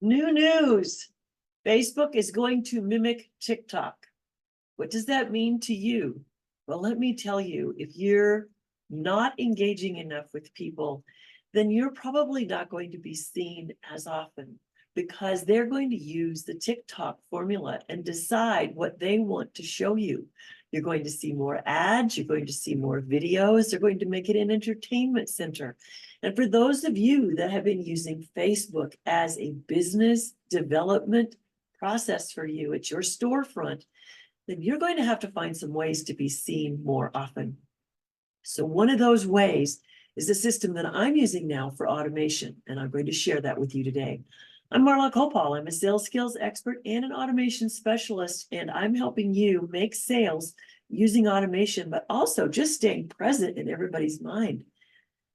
New news. Facebook is going to mimic TikTok. What does that mean to you? Well, let me tell you, if you're not engaging enough with people, then you're probably not going to be seen as often because they're going to use the TikTok formula and decide what they want to show you. You're going to see more ads, you're going to see more videos, they're going to make it an entertainment center. And for those of you that have been using Facebook as a business development process for you, it's your storefront, then you're going to have to find some ways to be seen more often. So one of those ways is a system that I'm using now for automation, and I'm going to share that with you today. I'm Marla Koupal. I'm a sales skills expert and an automation specialist, and I'm helping you make sales using automation, but also just staying present in everybody's mind.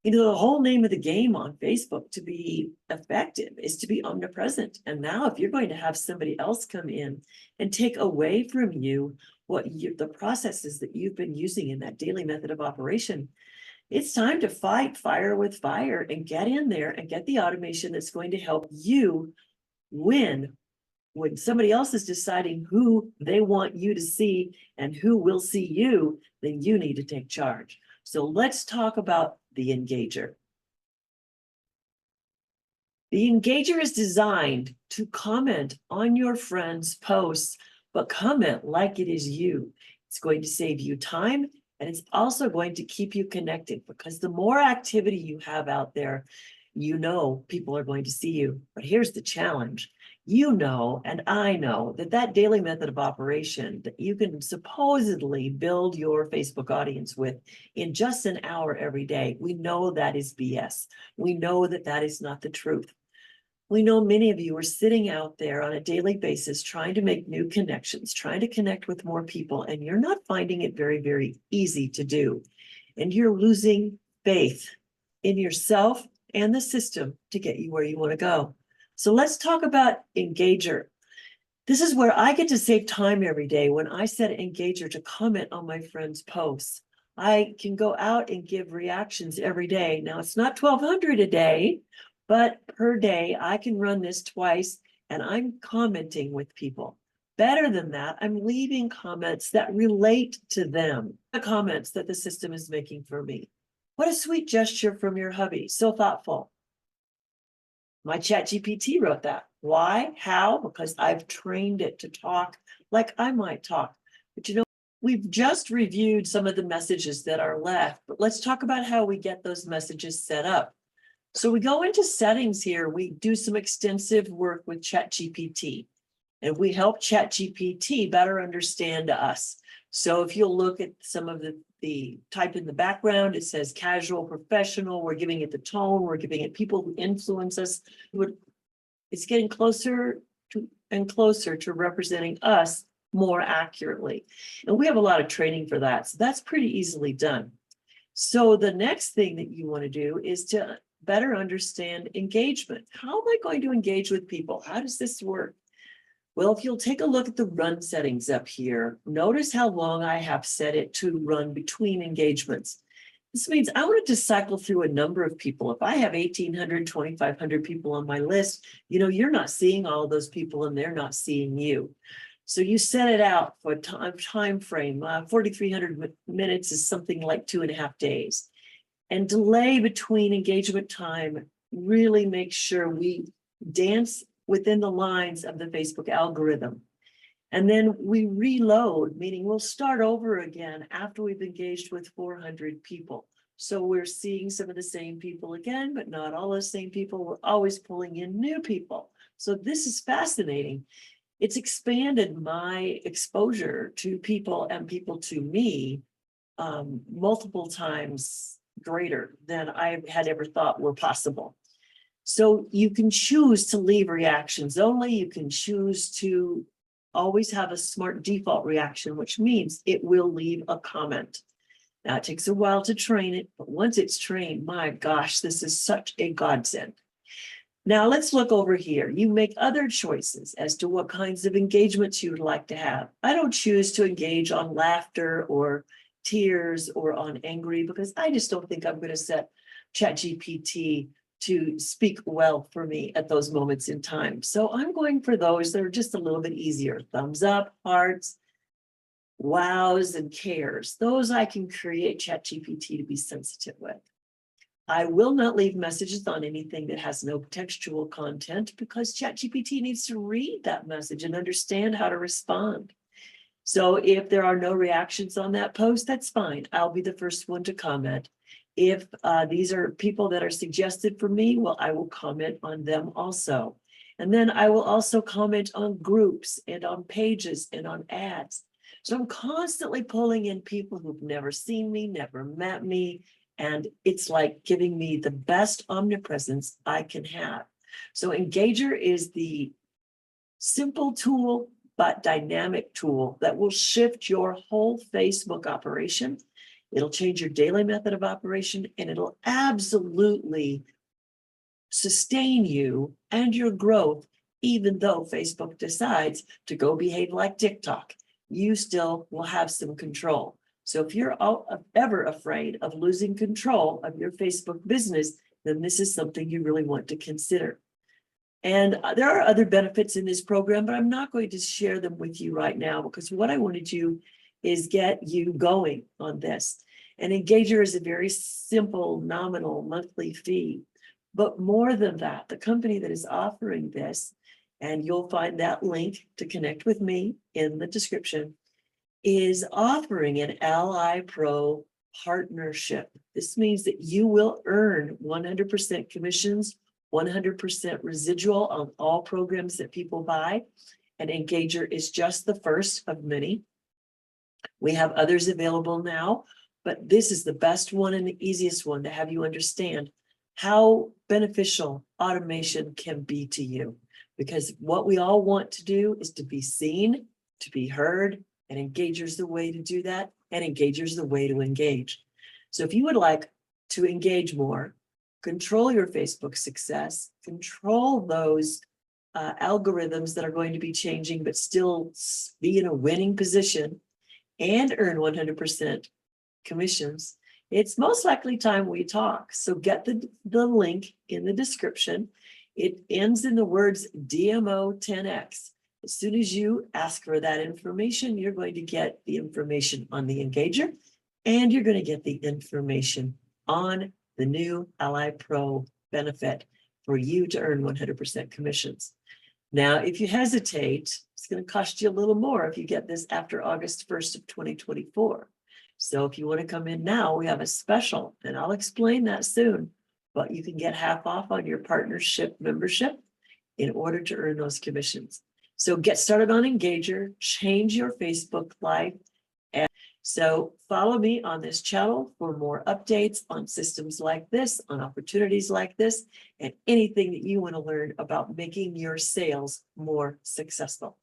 You know, the whole name of the game on Facebook to be effective is to be omnipresent. And now if you're going to have somebody else come in and take away from you the processes that you've been using in that daily method of operation, it's time to fight fire with fire and get in there and get the automation that's going to help you win when somebody else is deciding who they want you to see and who will see you. Then you need to take charge. So let's talk about the Engager. The Engager is designed to comment on your friends' posts, but comment like it is you. It's going to save you time, and it's also going to keep you connected because the more activity you have out there, you know people are going to see you. But here's the challenge. You know, and I know that daily method of operation that you can supposedly build your Facebook audience with in just an hour every day, we know that is BS. We know that is not the truth. We know many of you are sitting out there on a daily basis trying to make new connections, trying to connect with more people, and you're not finding it very, very easy to do. And you're losing faith in yourself and the system to get you where you want to go. So let's talk about Engager. This is where I get to save time every day when I set Engager to comment on my friends' posts. I can go out and give reactions every day. Now, it's not 1,200 a day, but per day, I can run this twice, and I'm commenting with people. Better than that, I'm leaving comments that relate to them, the comments that the system is making for me. What a sweet gesture from your hubby, so thoughtful. My ChatGPT wrote that. Why? How? Because I've trained it to talk like I might talk. But you know, we've just reviewed some of the messages that are left, but let's talk about how we get those messages set up. So we go into settings here. We do some extensive work with ChatGPT, and we help ChatGPT better understand us. So if you'll look at some of the type in the background, it says casual, professional. We're giving it the tone. We're giving it people who influence us. It's getting closer and closer to representing us more accurately. And we have a lot of training for that. So that's pretty easily done. So the next thing that you want to do is to better understand engagement. How am I going to engage with people? How does this work? Well, if you'll take a look at the run settings up here, notice how long I have set it to run between engagements. This means I wanted to cycle through a number of people. If I have 1,800, 2,500 people on my list, you know, you're not seeing all of those people and they're not seeing you. So you set it out for a time frame. 4,300 minutes is something like 2.5 days. And delay between engagement time really makes sure we dance within the lines of the Facebook algorithm. And then we reload, meaning we'll start over again after we've engaged with 400 people. So we're seeing some of the same people again, but not all the same people. We're always pulling in new people. So this is fascinating. It's expanded my exposure to people and people to me multiple times greater than I had ever thought were possible. So you can choose to leave reactions only. You can choose to always have a smart default reaction, which means it will leave a comment. Now, it takes a while to train it, but once it's trained, my gosh, this is such a godsend. Now, let's look over here. You make other choices as to what kinds of engagements you would like to have. I don't choose to engage on laughter or tears or on angry because I just don't think I'm going to set ChatGPT to speak well for me at those moments in time. So I'm going for those that are just a little bit easier. Thumbs up, hearts, wows, and cares. Those I can create ChatGPT to be sensitive with. I will not leave messages on anything that has no textual content because ChatGPT needs to read that message and understand how to respond. So if there are no reactions on that post, that's fine. I'll be the first one to comment. If these are people that are suggested for me, well, I will comment on them also. And then I will also comment on groups and on pages and on ads. So I'm constantly pulling in people who've never seen me, never met me, and it's like giving me the best omnipresence I can have. So Engager is the simple tool, but dynamic tool that will shift your whole Facebook operation. It'll change your daily method of operation, and it'll absolutely sustain you and your growth, even though Facebook decides to go behave like TikTok. You still will have some control. So if you're ever afraid of losing control of your Facebook business, then this is something you really want to consider. And there are other benefits in this program, but I'm not going to share them with you right now because what I want to do is get you going on this. And Engager is a very simple nominal monthly fee. But more than that, the company that is offering this, and you'll find that link to connect with me in the description, is offering an Alli Pro partnership. This means that you will earn 100% commissions, 100% residual on all programs that people buy. And Engager is just the first of many. We have others available now, but this is the best one and the easiest one to have you understand how beneficial automation can be to you. Because what we all want to do is to be seen, to be heard, and Engager's the way to do that, and Engager's the way to engage. So if you would like to engage more, control your Facebook success, control those algorithms that are going to be changing, but still be in a winning position and earn 100% commissions, it's most likely time we talk. So get the link in the description. It ends in the words DMO 10X. As soon as you ask for that information, you're going to get the information on the Engager, and you're going to get the information on the new Alli Pro benefit for you to earn 100% commissions. Now, if you hesitate, it's going to cost you a little more if you get this after August 1st of 2024. So if you want to come in now, we have a special, and I'll explain that soon, but you can get half off on your partnership membership in order to earn those commissions. So get started on Engager, change your Facebook life. And so follow me on this channel for more updates on systems like this, on opportunities like this, and anything that you want to learn about making your sales more successful.